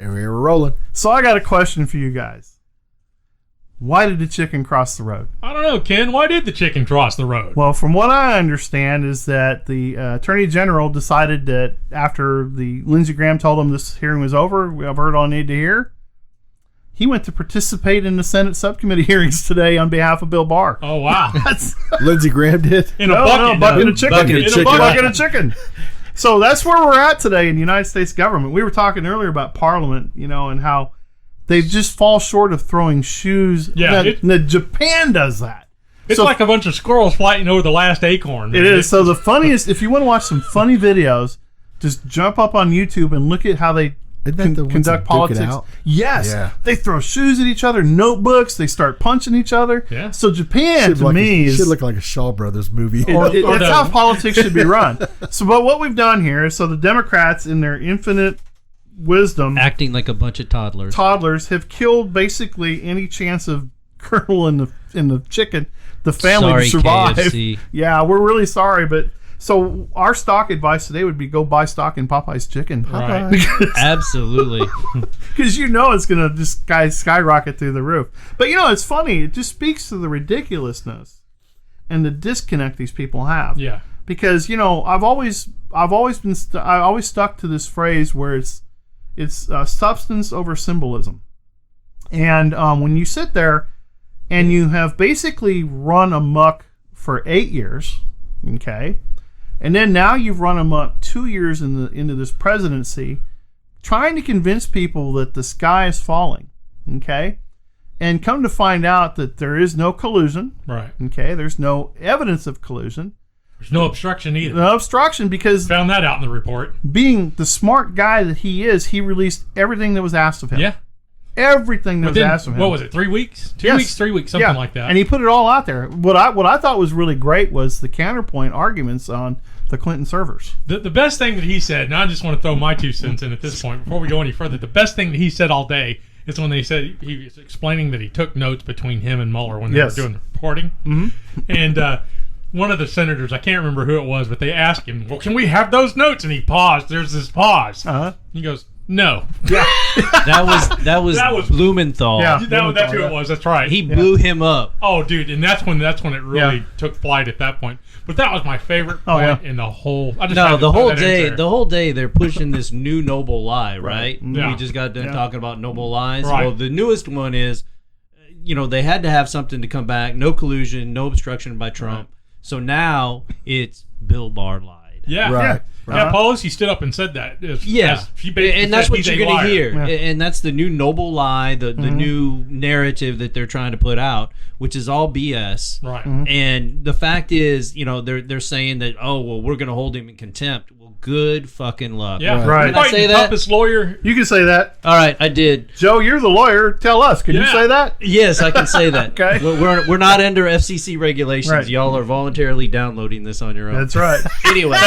And we were rolling. So I got a question for you guys. Why did the chicken cross the road? I don't know, Ken. Why did the chicken cross the road? Well, from what I understand is that the Attorney General decided that after the Lindsey Graham told him this hearing was over, we have heard all I need to hear, he went to participate in the Senate subcommittee hearings today on behalf of Bill Barr. Oh, wow. Lindsey Graham did? In a bucket of chicken. Bucket of chicken. So that's where we're at today in the United States government. We were talking earlier about Parliament, and how they just fall short of throwing shoes. Yeah. Japan does that. It's like a bunch of squirrels fighting over the last acorn. It is. So the funniest, if you want to watch some funny videos, just jump up on YouTube and look at how they conduct politics. Yes. Yeah. They throw shoes at each other, notebooks, they start punching each other. Yeah. So Japan, should look like a Shaw Brothers movie. That's how politics should be run. But what we've done here is, so the Democrats, in their infinite wisdom, acting like a bunch of toddlers have killed basically any chance of kernel in the chicken, the family to survive. KFC. Yeah, we're really sorry, but so our stock advice today would be go buy stock in Popeye's chicken. Right. Absolutely. Because it's going to just skyrocket through the roof. But it's funny. It just speaks to the ridiculousness and the disconnect these people have. Yeah. Because I've always stuck to this phrase where it's substance over symbolism. And when you sit there and you have basically run amok for 8 years, okay, and then now you've run amok 2 years into this presidency, trying to convince people that the sky is falling, okay, and come to find out that there is no collusion, right? Okay, there's no evidence of collusion. There's no obstruction either. No obstruction, because found that out in the report. Being the smart guy that he is, he released everything that was asked of him. Yeah. Everything that was asked of him. What was it? 3 weeks? 2 weeks? 3 weeks? Something like that. And he put it all out there. What I thought was really great was the counterpoint arguments on the Clinton servers. The best thing that he said, and I just want to throw my 2 cents in at this point before we go any further. The best thing that he said all day is when they said he was explaining that he took notes between him and Mueller when they were doing the reporting. Mm-hmm. And one of the senators, I can't remember who it was, but they asked him, well, can we have those notes? And he paused. There's this pause. Uh-huh. He goes, no. Yeah. that was Blumenthal. Yeah, that's who it was. That's right. He blew him up. Oh, dude, and that's when it really took flight at that point. But that was my favorite point in the whole. The whole day they're pushing this new noble lie, right? Yeah. We just got done talking about noble lies. Right. Well, the newest one is, they had to have something to come back. No collusion, no obstruction by Trump. Right. So now it's Bill Barr lied. Yeah, right. Yeah, Pelosi stood up and said that. And that's what you're going to hear. Yeah. And that's the new noble lie, the new narrative that they're trying to put out, which is all BS. Right. Mm-hmm. And the fact is, they're saying that, we're going to hold him in contempt. Well, good fucking luck. Yeah, right. Can I say that? Toughest lawyer. You can say that. All right, I did. Joe, you're the lawyer. Tell us. Can you say that? Yes, I can say that. Okay. We're not under FCC regulations. Right. Y'all are voluntarily downloading this on your own. That's right. Anyway.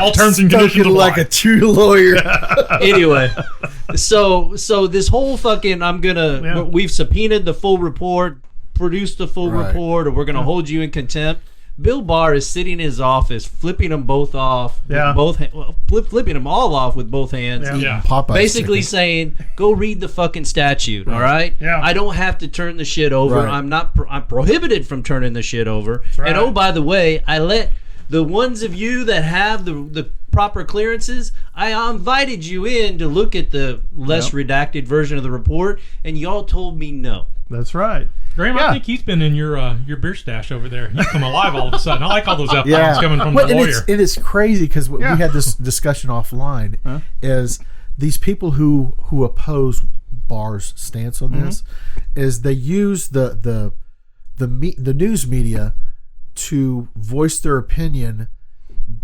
All terms and conditions like a true lawyer. Anyway, so this whole fucking we've subpoenaed the full report, produced the full report, or we're gonna hold you in contempt. Bill Barr is sitting in his office, flipping them both off, flipping them all off with both hands. Yeah. Basically saying, "Go read the fucking statute." All right. Yeah. I don't have to turn the shit over. Right. I'm prohibited from turning the shit over. Right. And oh, by the way, I let the ones of you that have the proper clearances, I invited you in to look at the less redacted version of the report, and y'all told me no. That's right. Graham, I think he's been in your beer stash over there. He's come alive all of a sudden. I like all those F-bombs coming from the lawyer. It is crazy because we had this discussion offline. Is these people who oppose Barr's stance on this is they use the news media to voice their opinion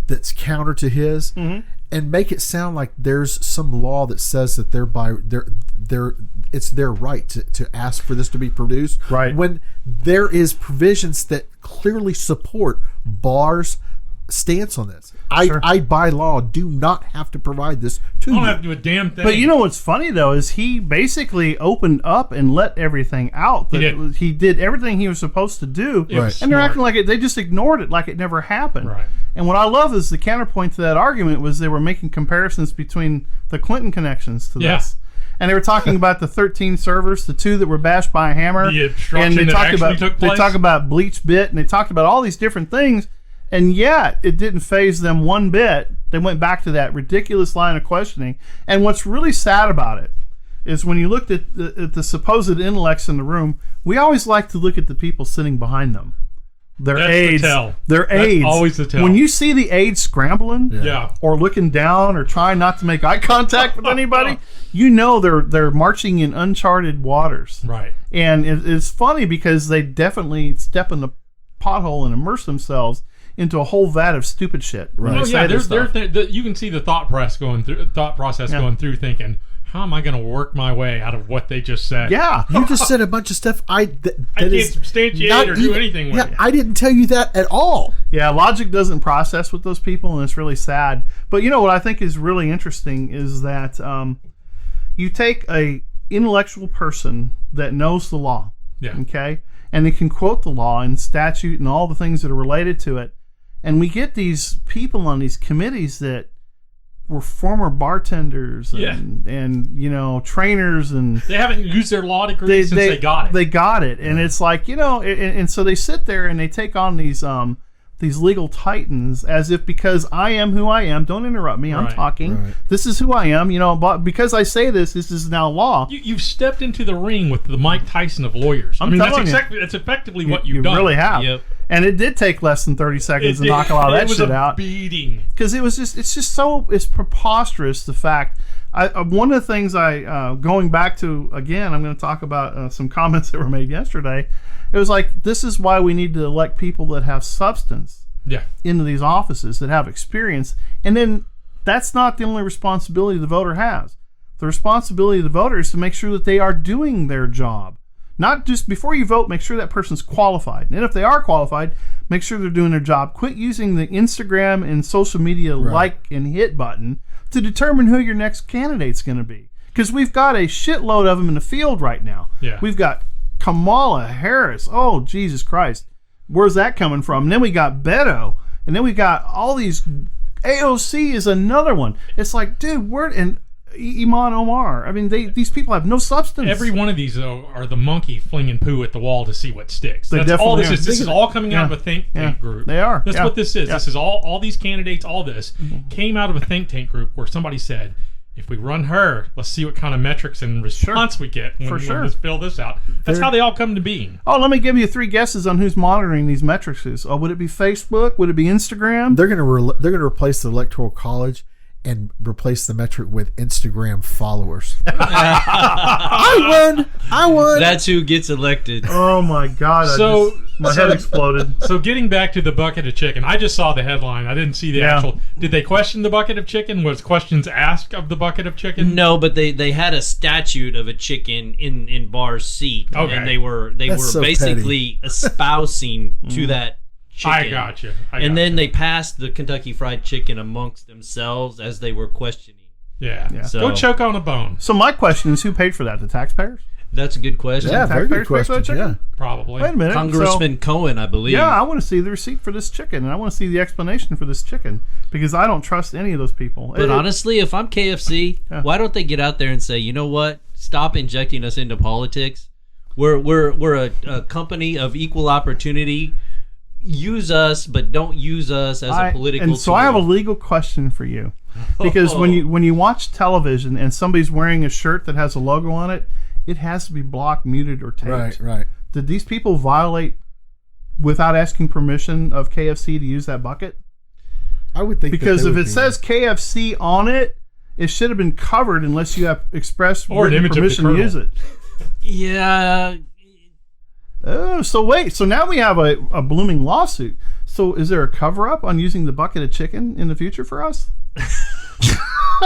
that's counter to his and make it sound like there's some law that says that it's their right to ask for this to be produced. Right. When there is provisions that clearly support Barr's stance on this. I by law do not have to provide this to you. I don't have to do a damn thing. But you know what's funny though is he basically opened up and let everything out. He did everything he was supposed to do, and they're acting like they just ignored it, like it never happened. Right. And what I love is the counterpoint to that argument was they were making comparisons between the Clinton connections to this. and they were talking about the 13 servers, the 2 that were bashed by a hammer, the obstruction and they that talked actually about took place. they talk about bleach bit, and they talked about all these different things, and yet it didn't faze them one bit. They went back to that ridiculous line of questioning. And what's really sad about it is when you looked at the supposed intellects in the room, we always like to look at the people sitting behind them. Their aides. Their aides. That's always the tell. When you see the aides scrambling, Yeah. or looking down, or trying not to make eye contact with anybody, you know they're marching in uncharted waters. Right. And it's funny because they definitely step in the pothole and immerse themselves into a whole vat of stupid shit. Right. Oh yeah, you can see the thought process going through, thinking, how am I going to work my way out of what they just said? Yeah. You just said a bunch of stuff I can't substantiate or do anything with it. I didn't tell you that at all. Yeah, logic doesn't process with those people, and it's really sad. But you know what I think is really interesting is that you take a intellectual person that knows the law, okay, and they can quote the law and statute and all the things that are related to it, and we get these people on these committees that were former bartenders and you know, trainers, and they haven't used their law degree since they got it. They got it, and it's like, you know, and so they sit there and they take on these legal titans as if because I am who I am. Don't interrupt me. I'm talking. Right. This is who I am. You know, but because I say this is now law. You've stepped into the ring with the Mike Tyson of lawyers. That's effectively what you've done. You really have. Yep. And it did take less than 30 seconds to knock a lot of that shit out. It was a beating. Because it's preposterous, the fact. One of the things going back to, again, I'm going to talk about some comments that were made yesterday. It was like, this is why we need to elect people that have substance into these offices, that have experience. And then that's not the only responsibility the voter has. The responsibility of the voter is to make sure that they are doing their job. Not just before you vote, make sure that person's qualified. And if they are qualified, make sure they're doing their job. Quit using the Instagram and social media like and hit button to determine who your next candidate's going to be. Because we've got a shitload of them in the field right now. Yeah. We've got Kamala Harris. Oh, Jesus Christ. Where's that coming from? And then we got Beto. And then we got all these. AOC is another one. It's like, dude, and Iman Omar. I mean, these people have no substance. Every one of these, though, are the monkey flinging poo at the wall to see what sticks. They That's all this definitely is. This is all coming out of a think tank group. They are. That's what this is. This is all these candidates, all this came out of a think tank group where somebody said, if we run her, let's see what kind of metrics and response we get when we fill this out. That's how they all come to being. Oh, let me give you 3 guesses on who's monitoring these metrics. Oh, would it be Facebook? Would it be Instagram? They're gonna replace the Electoral College and replace the metric with Instagram followers. I won. That's who gets elected. Oh my God! My head exploded. So getting back to the bucket of chicken, I just saw the headline. I didn't see the actual. Did they question the bucket of chicken? Was questions asked of the bucket of chicken? No, but they had a statue of a chicken in Barr's seat, and they were so basically espousing to that chicken. I got you. And then they passed the Kentucky Fried Chicken amongst themselves as they were questioning. Yeah. So, go choke on a bone. So my question is, who paid for that? The taxpayers? That's a good question. Yeah, very good question. Yeah. Probably. Wait a minute. Congressman Cohen, I believe. Yeah, I want to see the receipt for this chicken, and I want to see the explanation for this chicken, because I don't trust any of those people. But honestly, if I'm KFC, why don't they get out there and say, you know what? Stop injecting us into politics. We're a company of equal opportunity. Use us, but don't use us as a political And so tool. I have a legal question for you, because when you watch television and somebody's wearing a shirt that has a logo on it, it has to be blocked, muted, or taped. Right. Did these people violate without asking permission of KFC to use that bucket? I would think, because if it says KFC on it, it should have been covered unless you have express or an image permission of the to use it. Yeah. Oh, so wait. So now we have a blooming lawsuit. So is there a cover-up on using the bucket of chicken in the future for us?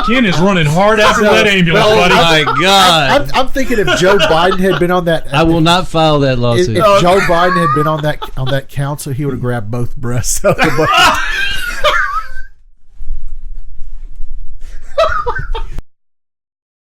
Ken is running hard after that ambulance, buddy. Oh my God! I'm thinking if Joe Biden had been on that, I will not file that lawsuit. If Joe Biden had been on that council, he would have grabbed both breasts out of the bucket.